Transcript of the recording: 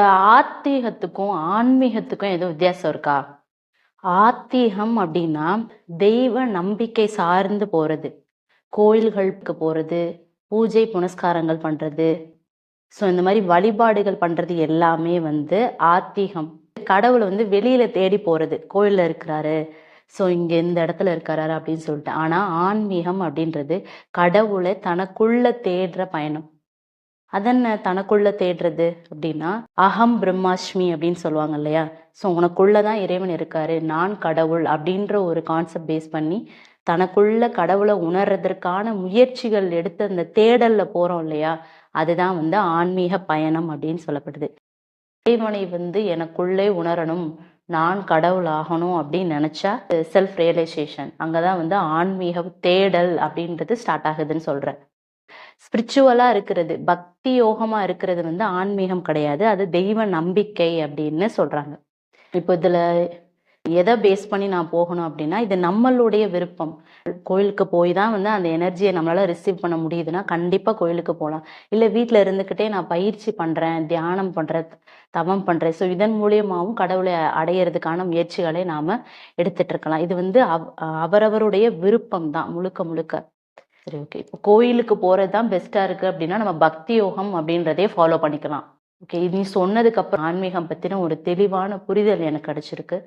ஆத்திகத்துக்கும் ஆன்மீகத்துக்கும் எதுவும் வித்தியாசம் இருக்கா? ஆத்திகம் அப்படின்னா தெய்வ நம்பிக்கை சார்ந்து போறது. கோயில்களுக்கு போறது, பூஜை புனஸ்காரங்கள் பண்றது. ஸோ இந்த மாரி வழிபாடுகள் பண்றது எல்லாமே ஆத்திகம். கடவுள வெளியில தேடி போறது. கோயில்ல இருக்கிறாரு. ஸோ இங்க இந்த இடத்துல இருக்காரு அப்படின்னு சொல்லிட்டு. ஆனா ஆன்மீகம் அப்படின்றது கடவுள தனக்குள்ள தேடுற பயணம். அதென்ன தனக்குள்ள தேடுறது அப்படின்னா, அகம் பிரம்மாஸ்மி அப்படின்னு சொல்லுவாங்க இல்லையா? ஸோ உனக்குள்ளதான் இறைவன் இருக்காரு. நான் கடவுள் அப்படின்ற ஒரு கான்செப்ட் பேஸ் பண்ணி, தனக்குள்ள கடவுளை உணர்றதற்கான முயற்சிகள் எடுத்து அந்த தேடல்ல போறோம் இல்லையா? அதுதான் ஆன்மீக பயணம் அப்படின்னு சொல்லப்படுது. இறைவனை எனக்குள்ளே உணரணும், நான் கடவுள் ஆகணும் அப்படின்னு நினைச்சா செல்ஃப் ரியலைசேஷன். அங்கதான் ஆன்மீக தேடல் அப்படின்றது ஸ்டார்ட் ஆகுதுன்னு சொல்றேன். ஸ்பிரிச்சுவலா இருக்கிறது, பக்தி யோகமா இருக்கிறது ஆன்மீகம் கிடையாது. அது தெய்வ நம்பிக்கை அப்படின்னு சொல்றாங்க. இப்போ இதுல எதை பேஸ் பண்ணி நான் போகணும் அப்படின்னா, இது நம்மளுடைய விருப்பம். கோயிலுக்கு போய் தான் அந்த எனர்ஜியை நம்மளால ரிசீவ் பண்ண முடியுதுன்னா கண்டிப்பா கோயிலுக்கு போகலாம். இல்ல வீட்டுல இருந்துகிட்டே நான் பயிற்சி பண்றேன், தியானம் பண்றேன், தவம் பண்றேன். ஸோ இதன் மூலியமாவும் கடவுளை அடையிறதுக்கான முயற்சிகளை நாம எடுத்துட்டு இருக்கலாம். இது அவரவருடைய விருப்பம் தான் முழுக்க முழுக்க. சரி, ஓகே. இப்போ கோயிலுக்கு போறது தான் பெஸ்ட்டா இருக்கு அப்படின்னா, நம்ம பக்தி யோகம் அப்படின்றதே ஃபாலோ பண்ணிக்கலாம். ஓகே. நீ சொன்னதுக்கு அப்புறம் ஆன்மீகம் பத்தின ஒரு தெளிவான புரிதல் எனக்கு கிடைச்சிருக்கு.